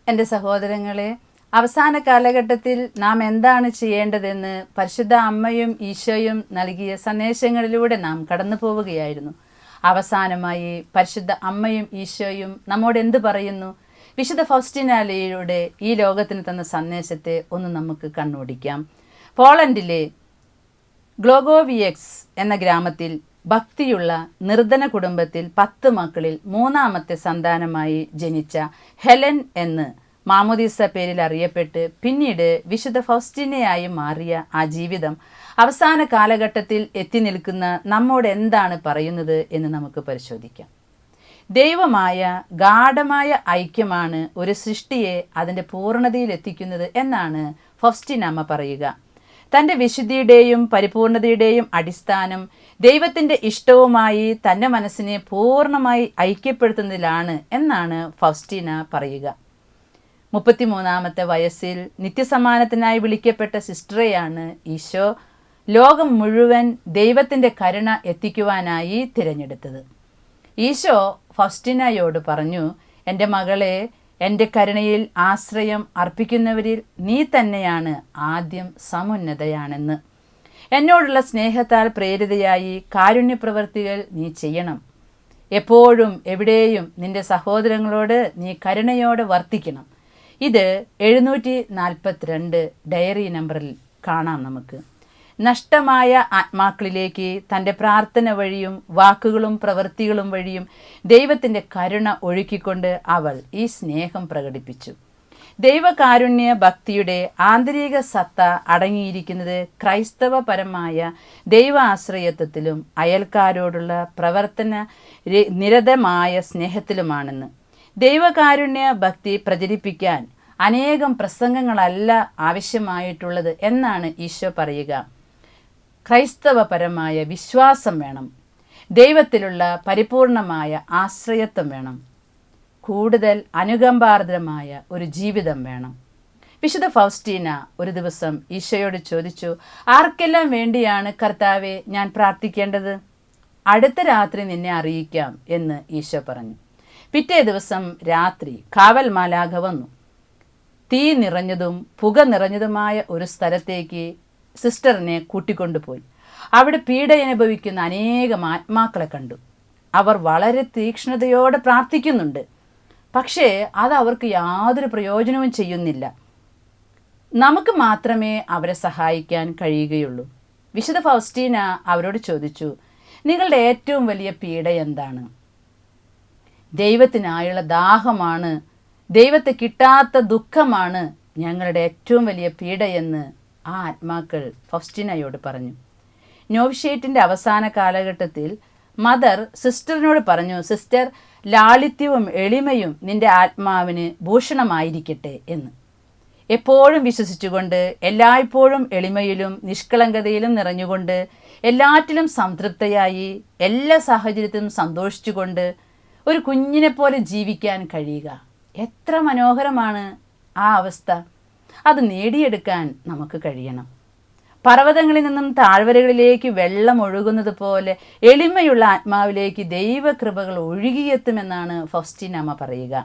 എൻ്റെ സഹോദരങ്ങളെ, അവസാന കാലഘട്ടത്തിൽ നാം എന്താണ് ചെയ്യേണ്ടതെന്ന് പരിശുദ്ധ അമ്മയും ഈശോയും നൽകിയ സന്ദേശങ്ങളിലൂടെ നാം കടന്നു പോവുകയായിരുന്നു. അവസാനമായി പരിശുദ്ധ അമ്മയും ഈശോയും നമ്മോട് എന്ത് പറയുന്നു? വിശുദ്ധ ഫൗസ്റ്റീനായിലൂടെ ഈ ലോകത്തിന് തന്ന സന്ദേശത്തെ ഒന്ന് നമുക്ക് കണ്ണോടിക്കാം. പോളണ്ടിലെ ഗ്ലോഗോവിയക്സ് എന്ന ഗ്രാമത്തിൽ ഭക്തിയുള്ള നിർധന കുടുംബത്തിൽ 10 മക്കളിൽ 3ാമത്തെ സന്താനമായി ജനിച്ച ഹെലൻ എന്ന് മാമോദീസ പേരിൽ അറിയപ്പെട്ട് പിന്നീട് വിശുദ്ധ ഫൗസ്റ്റീനയായി മാറിയ ആ ജീവിതം അവസാന കാലഘട്ടത്തിൽ എത്തി നിൽക്കുന്ന നമ്മോട് എന്താണ് പറയുന്നത് എന്ന് നമുക്ക് പരിശോധിക്കാം. ദൈവമായ ഗാഢമായ ഐക്യമാണ് ഒരു സൃഷ്ടിയെ അതിൻ്റെ പൂർണ്ണതയിൽ എത്തിക്കുന്നത് എന്നാണ് ഫൗസ്റ്റീനാമ്മ പറയുക. തൻ്റെ വിശുദ്ധിയുടെയും പരിപൂർണതയുടെയും അടിസ്ഥാനം ദൈവത്തിൻ്റെ ഇഷ്ടവുമായി തൻ്റെ മനസ്സിനെ പൂർണ്ണമായി ഐക്യപ്പെടുത്തുന്നതിലാണ് എന്നാണ് ഫൗസ്റ്റീന പറയുക. 33ാമത്തെ വയസ്സിൽ നിത്യസമ്മാനത്തിനായി വിളിക്കപ്പെട്ട സിസ്റ്ററെയാണ് ഈശോ ലോകം മുഴുവൻ ദൈവത്തിൻ്റെ കരുണ എത്തിക്കുവാനായി തിരഞ്ഞെടുത്തത്. ഈശോ ഫൗസ്റ്റീനയോട് പറഞ്ഞു, എൻ്റെ മകളെ, എൻ്റെ കരുണയിൽ ആശ്രയം അർപ്പിക്കുന്നവരിൽ നീ തന്നെയാണ് ആദ്യം സമുന്നതയാണെന്ന്. എന്നോടുള്ള സ്നേഹത്താൽ പ്രേരിതയായി കാരുണ്യപ്രവർത്തികൾ നീ ചെയ്യണം. എപ്പോഴും എവിടെയും നിന്റെ സഹോദരങ്ങളോട് നീ കരുണയോടെ വർത്തിക്കണം. ഇത് 742 ഡയറി നമ്പറിൽ കാണാം നമുക്ക്. നഷ്ടമായ ആത്മാക്കളിലേക്ക് തൻ്റെ പ്രാർത്ഥന വഴിയും വാക്കുകളും പ്രവൃത്തികളും വഴിയും ദൈവത്തിൻ്റെ കരുണ ഒഴുക്കിക്കൊണ്ട് അവൾ ഈ സ്നേഹം പ്രകടിപ്പിച്ചു. ദൈവകാരുണ്യ ഭക്തിയുടെ ആന്തരിക സത്ത അടങ്ങിയിരിക്കുന്നത് ക്രൈസ്തവപരമായ ദൈവാശ്രയത്വത്തിലും അയൽക്കാരോടുള്ള പ്രവർത്തന നിരതമായ സ്നേഹത്തിലുമാണെന്ന്. ദൈവകാരുണ്യ ഭക്തി പ്രചരിപ്പിക്കാൻ അനേകം പ്രസംഗങ്ങളല്ല ആവശ്യമായിട്ടുള്ളത് എന്നാണ് ഈശോ പറയുക. ക്രൈസ്തവപരമായ വിശ്വാസം വേണം. ദൈവത്തിലുള്ള പരിപൂർണമായ ആശ്രയത്വം വേണം. കൂടുതൽ അനുകമ്പാർദ്രമായ ഒരു ജീവിതം വേണം. വിശുദ്ധ ഫൗസ്റ്റീന ഒരു ദിവസം ഈശോയോട് ചോദിച്ചു, ആർക്കെല്ലാം വേണ്ടിയാണ് കർത്താവെ ഞാൻ പ്രാർത്ഥിക്കേണ്ടത്? അടുത്ത രാത്രി നിന്നെ അറിയിക്കാം എന്ന് ഈശോ പറഞ്ഞു. പിറ്റേ ദിവസം രാത്രി കാവൽ മാലാഖ വന്നു. തീ നിറഞ്ഞതും പുക നിറഞ്ഞതുമായ ഒരു സ്ഥലത്തേക്ക് സിസ്റ്ററിനെ കൂട്ടിക്കൊണ്ടുപോയി. അവിടെ പീഡയനുഭവിക്കുന്ന അനേകം ആത്മാക്കളെ കണ്ടു. അവർ വളരെ തീക്ഷ്ണതയോടെ പ്രാർത്ഥിക്കുന്നുണ്ട്. പക്ഷേ അത് അവർക്ക് യാതൊരു പ്രയോജനവും ചെയ്യുന്നില്ല. നമുക്ക് മാത്രമേ അവരെ സഹായിക്കാൻ കഴിയുകയുള്ളൂ. വിശുദ്ധ ഫൗസ്റ്റീന അവരോട് ചോദിച്ചു, നിങ്ങളുടെ ഏറ്റവും വലിയ പീഡ എന്താണ്? ദൈവത്തിനായുള്ള ദാഹമാണ്, ദൈവത്തെ കിട്ടാത്ത ദുഃഖമാണ് ഞങ്ങളുടെ ഏറ്റവും വലിയ പീഡയെന്ന് ആ ആത്മാക്കൾ ഫൗസ്റ്റീനയോട് പറഞ്ഞു. നോവിഷ്യേറ്റിൻ്റെ അവസാന കാലഘട്ടത്തിൽ മദർ സിസ്റ്ററിനോട് പറഞ്ഞു, സിസ്റ്റർ, ലാളിത്യവും എളിമയും നിന്റെ ആത്മാവിന് ഭൂഷണമായിരിക്കട്ടെ എന്ന്. എപ്പോഴും വിശ്വസിച്ചുകൊണ്ട്, എല്ലായ്പ്പോഴും എളിമയിലും നിഷ്കളങ്കതയിലും നിറഞ്ഞുകൊണ്ട്, എല്ലാറ്റിലും സംതൃപ്തയായി, എല്ലാ സാഹചര്യത്തിലും സന്തോഷിച്ചുകൊണ്ട് ഒരു കുഞ്ഞിനെ പോലെ ജീവിക്കാൻ കഴിയുക. എത്ര മനോഹരമാണ് ആ അവസ്ഥ! അത് നേടിയെടുക്കാൻ നമുക്ക് കഴിയണം. പർവ്വതങ്ങളിൽ നിന്നും താഴ്വരകളിലേക്ക് വെള്ളം ഒഴുകുന്നത് പോലെ എളിമയുള്ള ആത്മാവിലേക്ക് ദൈവകൃപകൾ ഒഴുകിയെത്തുമെന്നാണ് ഫൗസ്റ്റീനാമ്മ പറയുക.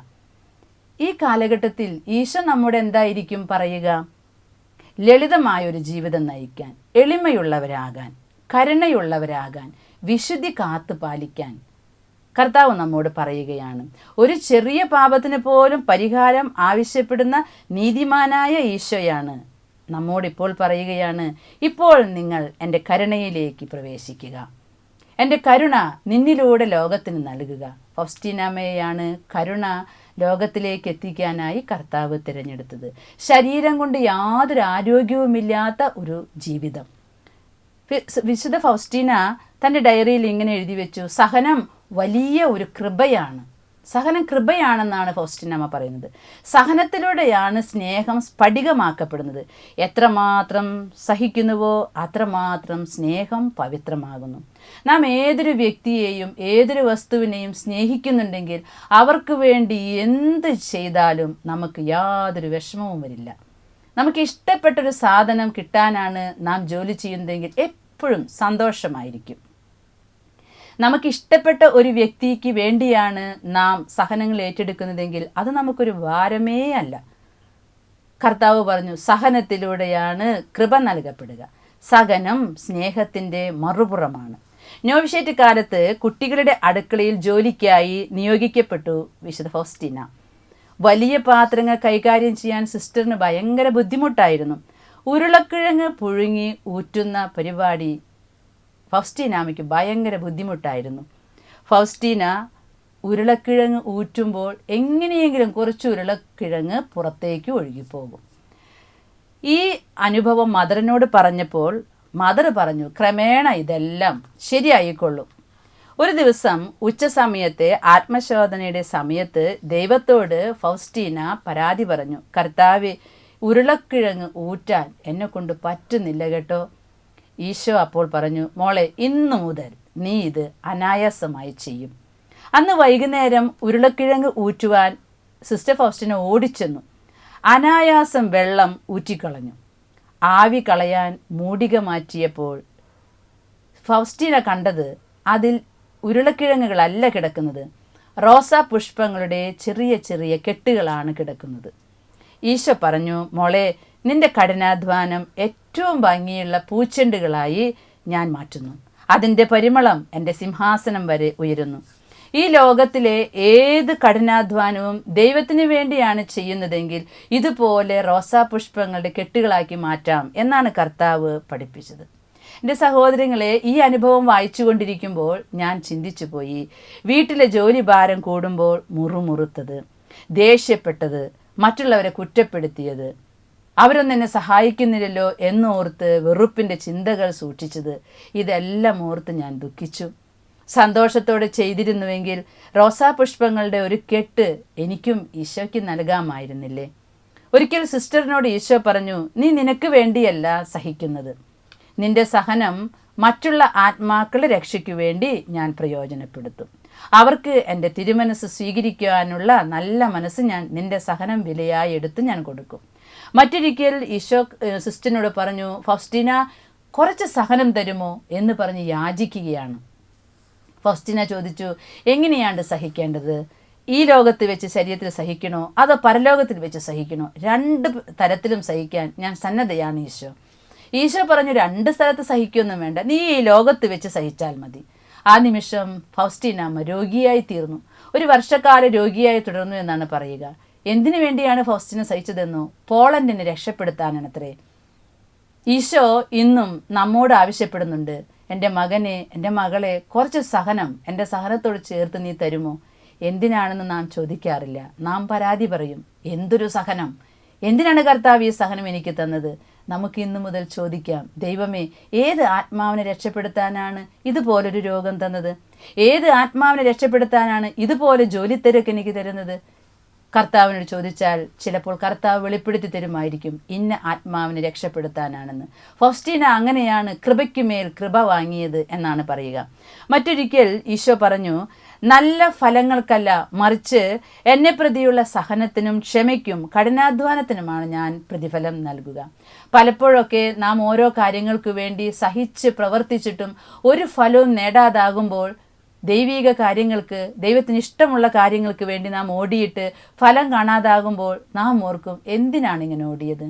ഈ കാലഘട്ടത്തിൽ ഈശോ നമ്മോട് എന്തായിരിക്കും പറയുക? ലളിതമായൊരു ജീവിതം നയിക്കാൻ, എളിമയുള്ളവരാകാൻ, കരുണയുള്ളവരാകാൻ, വിശുദ്ധി കാത്തു പാലിക്കാൻ കർത്താവ് നമ്മോട് പറയുകയാണ്. ഒരു ചെറിയ പാപത്തിന് പോലും പരിഹാരം ആവശ്യപ്പെടുന്ന നീതിമാനായ ഈശോയാണ് നമ്മോടിപ്പോൾ പറയുകയാണ്, ഇപ്പോൾ നിങ്ങൾ എൻ്റെ കരുണയിലേക്ക് പ്രവേശിക്കുക. എൻ്റെ കരുണ നിന്നിലൂടെ ലോകത്തിന് നൽകുക. ഫൗസ്റ്റീനാമ്മയെയാണ് കരുണ ലോകത്തിലേക്ക് എത്തിക്കാനായി കർത്താവ് തിരഞ്ഞെടുത്തത്. ശരീരം കൊണ്ട് യാതൊരു ആരോഗ്യവുമില്ലാത്ത ഒരു ജീവിതം. വിശുദ്ധ ഫൗസ്റ്റീന തൻ്റെ ഡയറിയിൽ ഇങ്ങനെ എഴുതി വെച്ചു, സഹനം വലിയ ഒരു കൃപയാണ്. സഹനം കൃപയാണെന്നാണ് ഫൗസ്റ്റീനാമ്മ പറയുന്നത്. സഹനത്തിലൂടെയാണ് സ്നേഹം സ്ഫടികമാക്കപ്പെടുന്നത്. എത്രമാത്രം സഹിക്കുന്നുവോ അത്രമാത്രം സ്നേഹം പവിത്രമാകുന്നു. നാം ഏതൊരു വ്യക്തിയെയും ഏതൊരു വസ്തുവിനെയും സ്നേഹിക്കുന്നുണ്ടെങ്കിൽ അവർക്ക് വേണ്ടി എന്ത് ചെയ്താലും നമുക്ക് യാതൊരു വിഷമവും വരില്ല. നമുക്ക് ഇഷ്ടപ്പെട്ടൊരു സാധനം കിട്ടാനാണ് നാം ജോലി ചെയ്യുന്നതെങ്കിൽ എപ്പോഴും സന്തോഷമായിരിക്കും. നമുക്കിഷ്ടപ്പെട്ട ഒരു വ്യക്തിക്ക് വേണ്ടിയാണ് നാം സഹനങ്ങൾ ഏറ്റെടുക്കുന്നതെങ്കിൽ അത് നമുക്കൊരു ഭാരമേ അല്ല. കർത്താവ് പറഞ്ഞു, സഹനത്തിലൂടെയാണ് കൃപ നൽകപ്പെടുക. സഹനം സ്നേഹത്തിൻ്റെ മറുപുറമാണ്. നോവിഷേറ്റ് കാലത്ത് കുട്ടികളുടെ അടുക്കളയിൽ ജോലിക്കായി നിയോഗിക്കപ്പെട്ടു വിശുദ്ധ ഫൗസ്റ്റീന. വലിയ പാത്രങ്ങൾ കൈകാര്യം ചെയ്യാൻ സിസ്റ്ററിന് ഭയങ്കര ബുദ്ധിമുട്ടായിരുന്നു. ഉരുളക്കിഴങ്ങ് പുഴുങ്ങി ഊറ്റുന്ന പരിപാടി ഫൗസ്റ്റീനാമയ്ക്ക് ഭയങ്കര ബുദ്ധിമുട്ടായിരുന്നു. ഫൗസ്റ്റീന ഉരുളക്കിഴങ്ങ് ഊറ്റുമ്പോൾ എങ്ങനെയെങ്കിലും കുറച്ച് ഉരുളക്കിഴങ്ങ് പുറത്തേക്ക് ഒഴുകിപ്പോകും. ഈ അനുഭവം മദറിനോട് പറഞ്ഞപ്പോൾ മദർ പറഞ്ഞു, ക്രമേണ ഇതെല്ലാം ശരിയായിക്കൊള്ളും. ഒരു ദിവസം ഉച്ചസമയത്തെ ആത്മശോധനയുടെ സമയത്ത് ദൈവത്തോട് ഫൗസ്റ്റീന പരാതി പറഞ്ഞു, കർത്താവേ, ഉരുളക്കിഴങ്ങ് ഊറ്റാൻ എന്നെ കൊണ്ട് പറ്റുന്നില്ല കേട്ടോ. ഈശോ അപ്പോൾ പറഞ്ഞു, മോളെ, ഇന്നു മുതൽ നീ ഇത് അനായാസമായി ചെയ്യും. അന്ന് വൈകുന്നേരം ഉരുളക്കിഴങ്ങ് ഊറ്റുവാൻ സിസ്റ്റർ ഫൗസ്റ്റീന ഓടിച്ചെന്നു. അനായാസം വെള്ളം ഊറ്റിക്കളഞ്ഞു. ആവി കളയാൻ മൂടിക മാറ്റിയപ്പോൾ ഫൗസ്റ്റീന കണ്ടത് അതിൽ ഉരുളക്കിഴങ്ങുകളല്ല കിടക്കുന്നത്, റോസാ പുഷ്പങ്ങളുടെ ചെറിയ ചെറിയ കെട്ടുകളാണ് കിടക്കുന്നത്. ഈശോ പറഞ്ഞു, മോളെ, നിന്റെ കഠിനാധ്വാനം ഏറ്റവും ഭംഗിയുള്ള പൂച്ചെണ്ടുകളായി ഞാൻ മാറ്റുന്നു. അതിൻ്റെ പരിമളം എൻ്റെ സിംഹാസനം വരെ ഉയരുന്നു. ഈ ലോകത്തിലെ ഏത് കഠിനാധ്വാനവും ദൈവത്തിന് വേണ്ടിയാണ് ചെയ്യുന്നതെങ്കിൽ ഇതുപോലെ റോസാപുഷ്പങ്ങളുടെ കെട്ടുകളാക്കി മാറ്റാം എന്നാണ് കർത്താവ് പഠിപ്പിച്ചത്. എൻ്റെ സഹോദരങ്ങളെ, ഈ അനുഭവം വായിച്ചു കൊണ്ടിരിക്കുമ്പോൾ ഞാൻ ചിന്തിച്ചു പോയി. വീട്ടിലെ ജോലി ഭാരം കൂടുമ്പോൾ മുറുമുറുത്തത്, ദേഷ്യപ്പെട്ടത്, മറ്റുള്ളവരെ കുറ്റപ്പെടുത്തിയത്, അവരൊന്നും എന്നെ സഹായിക്കുന്നില്ലല്ലോ എന്നോർത്ത് വെറുപ്പിൻ്റെ ചിന്തകൾ സൂക്ഷിച്ചത്, ഇതെല്ലാം ഓർത്ത് ഞാൻ ദുഃഖിച്ചു. സന്തോഷത്തോടെ ചെയ്തിരുന്നുവെങ്കിൽ റോസാപുഷ്പങ്ങളുടെ ഒരു കെട്ട് എനിക്കും ഈശോയ്ക്ക് നൽകാമായിരുന്നില്ലേ? ഒരിക്കൽ സിസ്റ്ററിനോട് ഈശോ പറഞ്ഞു, നീ നിനക്ക് വേണ്ടിയല്ല സഹിക്കുന്നത്, നിന്റെ സഹനം മറ്റുള്ള ആത്മാക്കളെ രക്ഷയ്ക്കു വേണ്ടി ഞാൻ പ്രയോജനപ്പെടുത്തും. അവർക്ക് എൻ്റെ തിരുമനസ് സ്വീകരിക്കുവാനുള്ള നല്ല മനസ്സ് ഞാൻ നിന്റെ സഹനം വിലയായി എടുത്ത് ഞാൻ കൊടുക്കും. മറ്റൊരിക്കൽ ഈശോ സിസ്റ്ററിനോട് പറഞ്ഞു, ഫൗസ്റ്റീന, കുറച്ച് സഹനം തരുമോ എന്ന് പറഞ്ഞ് യാചിക്കുകയാണ്. ഫൗസ്റ്റീന ചോദിച്ചു, എങ്ങനെയാണ് സഹിക്കേണ്ടത്? ഈ ലോകത്ത് വെച്ച് ശരീരത്തിൽ സഹിക്കണോ അതോ പരലോകത്തിൽ വെച്ച് സഹിക്കണോ? 2 തരത്തിലും സഹിക്കാൻ ഞാൻ സന്നദ്ധയാണ് ഈശോ. ഈശോ പറഞ്ഞു, 2 സ്ഥലത്ത് സഹിക്കൊന്നും വേണ്ട, നീ ഈ ലോകത്ത് വെച്ച് സഹിച്ചാൽ മതി. ആ നിമിഷം ഫൗസ്റ്റീനാമ്മ രോഗിയായി തീർന്നു. 1 വർഷക്കാലം രോഗിയായി തുടർന്നു എന്നാണ് പറയുക. എന്തിനു വേണ്ടിയാണ് ഫൗസ്റ്റീന സഹിച്ചതെന്നോ? പോളണ്ടിനെ രക്ഷപ്പെടുത്താനാണത്രേ. ഈശോ ഇന്നും നമ്മോട് ആവശ്യപ്പെടുന്നുണ്ട്, എൻ്റെ മകനെ, എൻ്റെ മകളെ, കുറച്ച് സഹനം എൻ്റെ സഹനത്തോട് ചേർത്ത് നീ തരുമോ? എന്തിനാണെന്ന് നാം ചോദിക്കാറില്ല. നാം പരാതി പറയും, എന്തൊരു സഹനം, എന്തിനാണ് കർത്താവ് ഈ സഹനം എനിക്ക് തന്നത്? നമുക്ക് ഇന്നു മുതൽ ചോദിക്കാം, ദൈവമേ, ഏത് ആത്മാവിനെ രക്ഷപ്പെടുത്താനാണ് ഇതുപോലൊരു രോഗം തന്നത്? ഏത് ആത്മാവിനെ രക്ഷപ്പെടുത്താനാണ് ഇതുപോലെ ജോലി തിരക്ക് എനിക്ക് തരുന്നത്? കർത്താവിനോട് ചോദിച്ചാൽ ചിലപ്പോൾ കർത്താവ് വെളിപ്പെടുത്തി തരുമായിരിക്കും, ഇന്ന ആത്മാവിനെ രക്ഷപ്പെടുത്താനാണെന്ന്. ഫൗസ്റ്റീന അങ്ങനെയാണ് കൃപയ്ക്കുമേൽ കൃപ വാങ്ങിയത് എന്നാണ് പറയുക. മറ്റൊരിക്കൽ ഈശോ പറഞ്ഞു, നല്ല ഫലങ്ങൾക്കല്ല, മറിച്ച് എന്നെ പ്രതിയുള്ള സഹനത്തിനും ക്ഷമയ്ക്കും കഠിനാധ്വാനത്തിനുമാണ് ഞാൻ പ്രതിഫലം നൽകുക. പലപ്പോഴൊക്കെ നാം ഓരോ കാര്യങ്ങൾക്ക് വേണ്ടി സഹിച്ച് പ്രവർത്തിച്ചിട്ടും ഒരു ഫലവും നേടാതാകുമ്പോൾ ദൈവിക കാര്യങ്ങൾക്ക്, ദൈവത്തിന് ഇഷ്ടമുള്ള കാര്യങ്ങൾക്ക് വേണ്ടി നാം ഓടിയിട്ട് ഫലം കാണാതാകുമ്പോൾ നാം ഓർക്കും, എന്തിനാണ് ഇങ്ങനെ ഓടിയത്?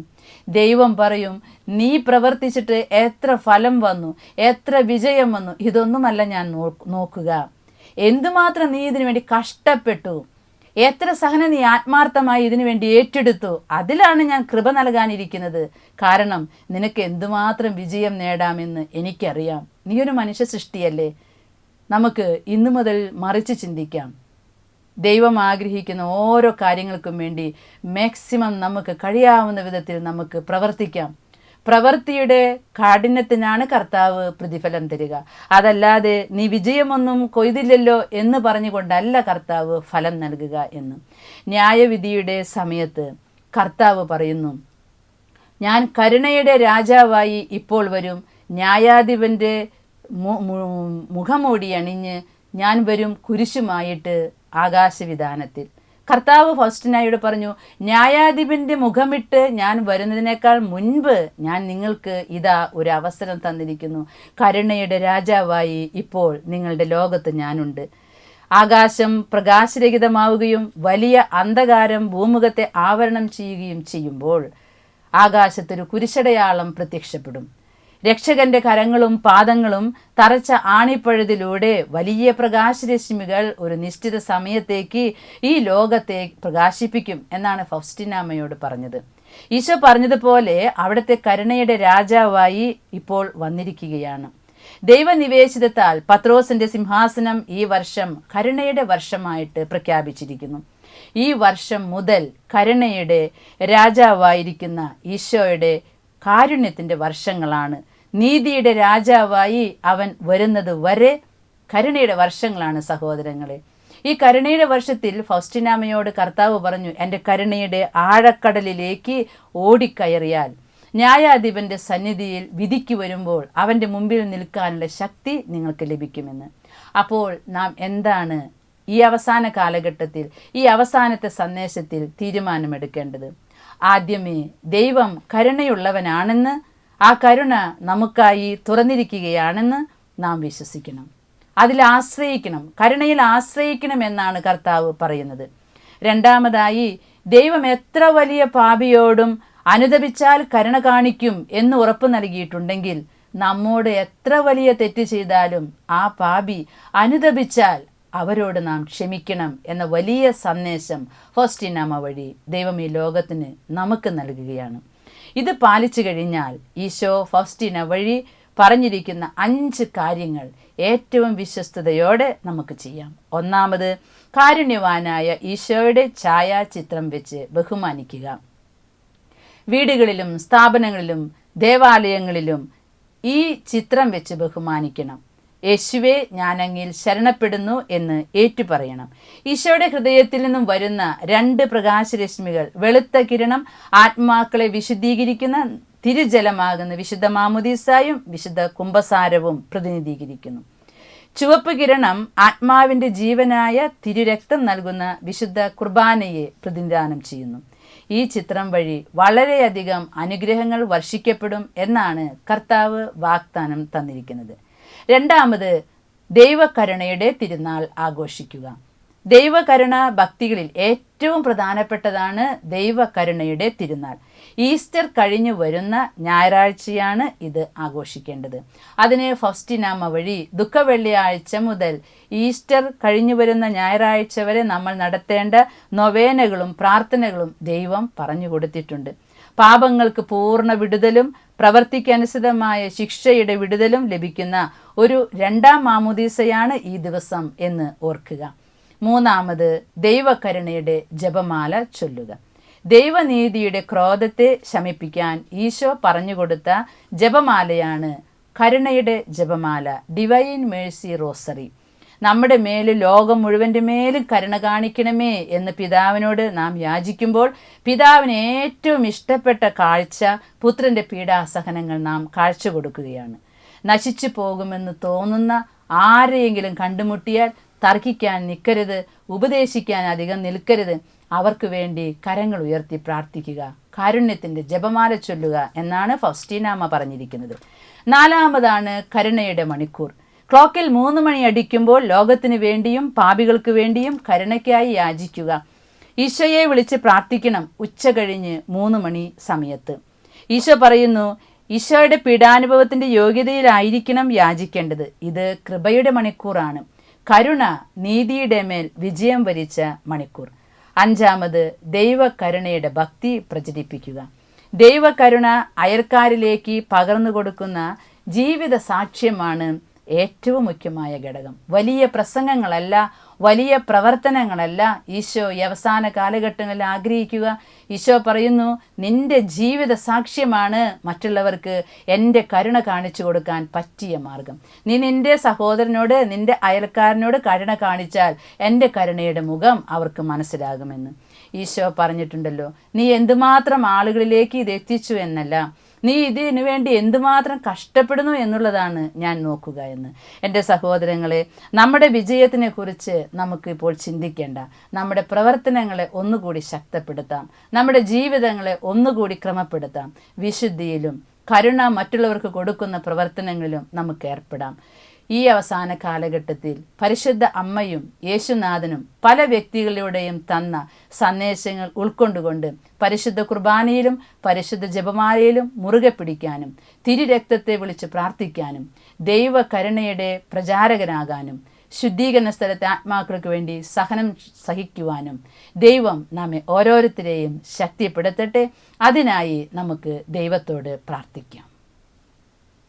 ദൈവം പറയും, നീ പ്രവർത്തിച്ചിട്ട് എത്ര ഫലം വന്നു, എത്ര വിജയം വന്നു, ഇതൊന്നുമല്ല ഞാൻ നോക്കുക. എന്തുമാത്രം നീ ഇതിനു വേണ്ടി കഷ്ടപ്പെട്ടു, എത്ര സഹനം നീ ആത്മാർത്ഥമായി ഇതിനു വേണ്ടി ഏറ്റെടുത്തു, അതിലാണ് ഞാൻ കൃപ നൽകാനിരിക്കുന്നത്. കാരണം നിനക്ക് എന്തുമാത്രം വിജയം നേടാമെന്ന് എനിക്കറിയാം. നീ ഒരു മനുഷ്യ സൃഷ്ടിയല്ലേ. നമുക്ക് ഇന്നു മുതൽ മറിച്ച് ചിന്തിക്കാം. ദൈവം ആഗ്രഹിക്കുന്ന ഓരോ കാര്യങ്ങൾക്കും വേണ്ടി മാക്സിമം നമുക്ക് കഴിയാവുന്ന വിധത്തിൽ നമുക്ക് പ്രവർത്തിക്കാം. പ്രവൃത്തിയുടെ കാഠിന്യത്തിനാണ് കർത്താവ് പ്രതിഫലം തരിക. അതല്ലാതെ നീ വിജയമൊന്നും കൊയ്തില്ലല്ലോ എന്ന് പറഞ്ഞുകൊണ്ടല്ല കർത്താവ് ഫലം നൽകുക എന്ന്. ന്യായവിധിയുടെ സമയത്ത് കർത്താവ് പറയുന്നു, ഞാൻ കരുണയുടെ രാജാവായി ഇപ്പോൾ വരും, ന്യായാധിപൻ്റെ മുഖമൂടി അണിഞ്ഞ് ഞാൻ വരും കുരിശുമായിട്ട് ആകാശവിധാനത്തിൽ. കർത്താവ് ഫൗസ്റ്റീനയോട് പറഞ്ഞു, ന്യായാധിപൻ്റെ മുഖമിട്ട് ഞാൻ വരുന്നതിനേക്കാൾ മുൻപ് ഞാൻ നിങ്ങൾക്ക് ഇതാ ഒരു അവസരം തന്നിരിക്കുന്നു. കരുണയുടെ രാജാവായി ഇപ്പോൾ നിങ്ങളുടെ ലോകത്ത് ഞാനുണ്ട്. ആകാശം പ്രകാശരഹിതമാവുകയും വലിയ അന്ധകാരം ഭൂമുഖത്തെ ആവരണം ചെയ്യുകയും ചെയ്യുമ്പോൾ ആകാശത്തൊരു കുരിശടയാളം പ്രത്യക്ഷപ്പെടും. രക്ഷകന്റെ കരങ്ങളും പാദങ്ങളും തറച്ച ആണിപ്പഴുതിലൂടെ വലിയ പ്രകാശരശ്മികൾ ഒരു നിശ്ചിത സമയത്തേക്ക് ഈ ലോകത്തെ പ്രകാശിപ്പിക്കും എന്നാണ് ഫൗസ്റ്റീനാമ്മയോട് പറഞ്ഞത്. ഈശോ പറഞ്ഞതുപോലെ അവിടുത്തെ കരുണയുടെ രാജാവായി ഇപ്പോൾ വന്നിരിക്കുകയാണ്. ദൈവനിവേശിതത്താൽ പത്രോസിന്റെ സിംഹാസനം ഈ വർഷം കരുണയുടെ വർഷമായിട്ട് പ്രഖ്യാപിച്ചിരിക്കുന്നു. ഈ വർഷം മുതൽ കരുണയുടെ രാജാവായിരിക്കുന്ന ഈശോയുടെ കാരുണ്യത്തിൻ്റെ വർഷങ്ങളാണ്. നീതിയുടെ രാജാവായി അവൻ വരുന്നത് വരെ കരുണയുടെ വർഷങ്ങളാണ് സഹോദരങ്ങളെ. ഈ കരുണയുടെ വർഷത്തിൽ ഫൗസ്റ്റീനാമ്മയോട് കർത്താവ് പറഞ്ഞു, എൻ്റെ കരുണയുടെ ആഴക്കടലിലേക്ക് ഓടിക്കയറിയാൽ ന്യായാധിപൻ്റെ സന്നിധിയിൽ വിധിക്ക് വരുമ്പോൾ അവൻ്റെ മുമ്പിൽ നിൽക്കാനുള്ള ശക്തി നിങ്ങൾക്ക് ലഭിക്കുമെന്ന്. അപ്പോൾ നാം എന്താണ് ഈ അവസാന കാലഘട്ടത്തിൽ, ഈ അവസാനത്തെ സന്ദേശത്തിൽ തീരുമാനമെടുക്കേണ്ടത്? ആദ്യമേ ദൈവം കരുണയുള്ളവനാണെന്ന്, ആ കരുണ നമുക്കായി തുറന്നിരിക്കുകയാണെന്ന് നാം വിശ്വസിക്കണം. അതിൽ ആശ്രയിക്കണം, കരുണയിൽ ആശ്രയിക്കണം എന്നാണ് കർത്താവ് പറയുന്നത്. രണ്ടാമതായി, ദൈവം എത്ര വലിയ പാപിയോടും അനുതപിച്ചാൽ കരുണ കാണിക്കും എന്ന് ഉറപ്പ് നൽകിയിട്ടുണ്ടെങ്കിൽ നമ്മോട് എത്ര വലിയ തെറ്റ് ചെയ്താലും ആ പാപി അനുതപിച്ചാൽ അവരോട് നാം ക്ഷമിക്കണം എന്ന വലിയ സന്ദേശം ഫൗസ്റ്റീനാമ്മ വഴി ദൈവം ഈ ലോകത്തിന് നമുക്ക് നൽകുകയാണ്. ഇത് പാലിച്ചു കഴിഞ്ഞാൽ ഈശോ ഫൗസ്റ്റീന വഴി പറഞ്ഞിരിക്കുന്ന 5 കാര്യങ്ങൾ ഏറ്റവും വിശ്വസ്തയോടെ നമുക്ക് ചെയ്യാം. ഒന്നാമത്, കാരുണ്യവാനായ ഈശോയുടെ ഛായാചിത്രം വെച്ച് ബഹുമാനിക്കുക. വീടുകളിലും സ്ഥാപനങ്ങളിലും ദേവാലയങ്ങളിലും ഈ ചിത്രം വെച്ച് ബഹുമാനിക്കണം. യേശുവേ, ഞാനങ്ങിൽ ശരണപ്പെടുന്നു എന്ന് ഏറ്റുപറയണം. ഈശോയുടെ ഹൃദയത്തിൽ നിന്നും വരുന്ന 2 പ്രകാശരശ്മികൾ, വെളുത്ത കിരണം ആത്മാക്കളെ വിശുദ്ധീകരിക്കുന്ന തിരുജലമാകുന്ന വിശുദ്ധ മാമുദീസായും വിശുദ്ധ കുംഭസാരവും പ്രതിനിധീകരിക്കുന്നു. ചുവപ്പ് കിരണം ആത്മാവിൻ്റെ ജീവനായ തിരുരക്തം നൽകുന്ന വിശുദ്ധ കുർബാനയെ പ്രതിനിധാനം ചെയ്യുന്നു. ഈ ചിത്രം വഴി വളരെയധികം അനുഗ്രഹങ്ങൾ വർഷിക്കപ്പെടും എന്നാണ് കർത്താവ് വാഗ്ദാനം തന്നിരിക്കുന്നത്. രണ്ടാമത്, ദൈവകരുണയുടെ തിരുനാൾ ആഘോഷിക്കുക. ദൈവകരുണ ഭക്തികളിൽ ഏറ്റവും പ്രധാനപ്പെട്ടതാണ് ദൈവകരുണയുടെ തിരുനാൾ. ഈസ്റ്റർ കഴിഞ്ഞു വരുന്ന ഞായറാഴ്ചയാണ് ഇത് ആഘോഷിക്കേണ്ടത്. അതിന് ഫൗസ്റ്റീനാമ്മ വഴി ദുഃഖവെള്ളിയാഴ്ച മുതൽ ഈസ്റ്റർ കഴിഞ്ഞു വരുന്ന ഞായറാഴ്ച വരെ നമ്മൾ നടത്തേണ്ട നൊവേനകളും പ്രാർത്ഥനകളും ദൈവം പറഞ്ഞു കൊടുത്തിട്ടുണ്ട്. പാപങ്ങൾക്ക് പൂർണ്ണ വിടുതലും പ്രവൃത്തിക്കനുസൃതമായ ശിക്ഷയുടെ വിടുതലും ലഭിക്കുന്ന ഒരു 2ാം മാമോദീസയാണ് ഈ ദിവസം എന്ന് ഓർക്കുക. മൂന്നാമത്, ദൈവകരുണയുടെ ജപമാല ചൊല്ലുക. ദൈവനീതിയുടെ ക്രോധത്തെ ശമിപ്പിക്കാൻ ഈശോ പറഞ്ഞുകൊടുത്ത ജപമാലയാണ് കരുണയുടെ ജപമാല, ഡിവൈൻ മേഴ്സി റോസറി. നമ്മുടെ മേലും ലോകം മുഴുവൻ്റെ മേലും കരുണ കാണിക്കണമേ എന്ന് പിതാവിനോട് നാം യാചിക്കുമ്പോൾ പിതാവിന് ഏറ്റവും ഇഷ്ടപ്പെട്ട കാഴ്ച പുത്രൻ്റെ പീഡാസഹനങ്ങൾ നാം കാഴ്ച കൊടുക്കുകയാണ്. നശിച്ചു പോകുമെന്ന് തോന്നുന്ന ആരെയെങ്കിലും കണ്ടുമുട്ടിയാൽ തർക്കിക്കാൻ നിൽക്കരുത്, ഉപദേശിക്കാൻ അധികം നിൽക്കരുത്. അവർക്ക് വേണ്ടി കരങ്ങൾ ഉയർത്തി പ്രാർത്ഥിക്കുക, കാരുണ്യത്തിൻ്റെ ജപമാല ചൊല്ലുക എന്നാണ് ഫൗസ്റ്റീനാമ്മ പറഞ്ഞിരിക്കുന്നത്. നാലാമതാണ് കരുണയുടെ മണിക്കൂർ. ക്ലോക്കിൽ 3 മണി അടിക്കുമ്പോൾ ലോകത്തിന് വേണ്ടിയും പാപികൾക്ക് വേണ്ടിയും കരുണയ്ക്കായി യാചിക്കുക. ഈശോയെ വിളിച്ച് പ്രാർത്ഥിക്കണം ഉച്ച കഴിഞ്ഞ് 3 മണി സമയത്ത്. ഈശോ പറയുന്നു, ഈശോയുടെ പീഡാനുഭവത്തിൻ്റെ യോഗ്യതയിലായിരിക്കണം യാചിക്കേണ്ടത്. ഇത് കൃപയുടെ മണിക്കൂറാണ്. കരുണ നീതിയുടെ മേൽ വിജയം വരിച്ച മണിക്കൂർ. അഞ്ചാമത്, ദൈവകരുണയുടെ ഭക്തി പ്രചരിപ്പിക്കുക. ദൈവകരുണ അയൽക്കാരിലേക്ക് പകർന്നു കൊടുക്കുന്ന ജീവിത സാക്ഷ്യമാണ് ഏറ്റവും മുഖ്യമായ ഘടകം. വലിയ പ്രസംഗങ്ങളല്ല, വലിയ പ്രവർത്തനങ്ങളല്ല ഈശോ ഈ അവസാന കാലഘട്ടങ്ങളിൽ ആഗ്രഹിക്കുക. ഈശോ പറയുന്നു, നിന്റെ ജീവിത സാക്ഷ്യമാണ് മറ്റുള്ളവർക്ക് എൻ്റെ കരുണ കാണിച്ചു കൊടുക്കാൻ പറ്റിയ മാർഗം. നീ നിൻ്റെ സഹോദരനോട്, നിൻ്റെ അയൽക്കാരനോട് കരുണ കാണിച്ചാൽ എൻ്റെ കരുണയുടെ മുഖം അവർക്ക് മനസ്സിലാകുമെന്ന് ഈശോ പറഞ്ഞിട്ടുണ്ടല്ലോ. നീ എന്തുമാത്രം ആളുകളിലേക്ക് ഇത് എത്തിച്ചു എന്നല്ല, നീ ഇതിനു വേണ്ടി എന്തുമാത്രം കഷ്ടപ്പെടുന്നു എന്നുള്ളതാണ് ഞാൻ നോക്കുക എന്ന്. എൻ്റെ സഹോദരങ്ങളെ, നമ്മുടെ വിജയത്തിനെ കുറിച്ച് നമുക്കിപ്പോൾ ചിന്തിക്കേണ്ട. നമ്മുടെ പ്രവർത്തനങ്ങളെ ഒന്നുകൂടി ശക്തിപ്പെടുത്താം, നമ്മുടെ ജീവിതങ്ങളെ ഒന്നുകൂടി ക്രമപ്പെടുത്താം. വിശുദ്ധിയിലും കരുണ മറ്റുള്ളവർക്ക് കൊടുക്കുന്ന പ്രവർത്തനങ്ങളിലും നമുക്ക് ഏർപ്പെടാം. ഈ അവസാന കാലഘട്ടത്തിൽ പരിശുദ്ധ അമ്മയും യേശുനാഥനും പല വ്യക്തികളിലൂടെയും തന്ന സന്ദേശങ്ങൾ ഉൾക്കൊണ്ടുകൊണ്ട് പരിശുദ്ധ കുർബാനയിലും പരിശുദ്ധ ജപമാലയിലും മുറുകെ പിടിക്കാനും തിരുരക്തത്തെ വിളിച്ച് പ്രാർത്ഥിക്കാനും ദൈവകരുണയുടെ പ്രചാരകനാകാനും ശുദ്ധീകരണ സ്ഥലത്തെ ആത്മാക്കൾക്ക് വേണ്ടി സഹനം സഹിക്കുവാനും ദൈവം നമ്മെ ഓരോരുത്തരെയും ശക്തിപ്പെടുത്തട്ടെ. അതിനായി നമുക്ക് ദൈവത്തോട് പ്രാർത്ഥിക്കാം.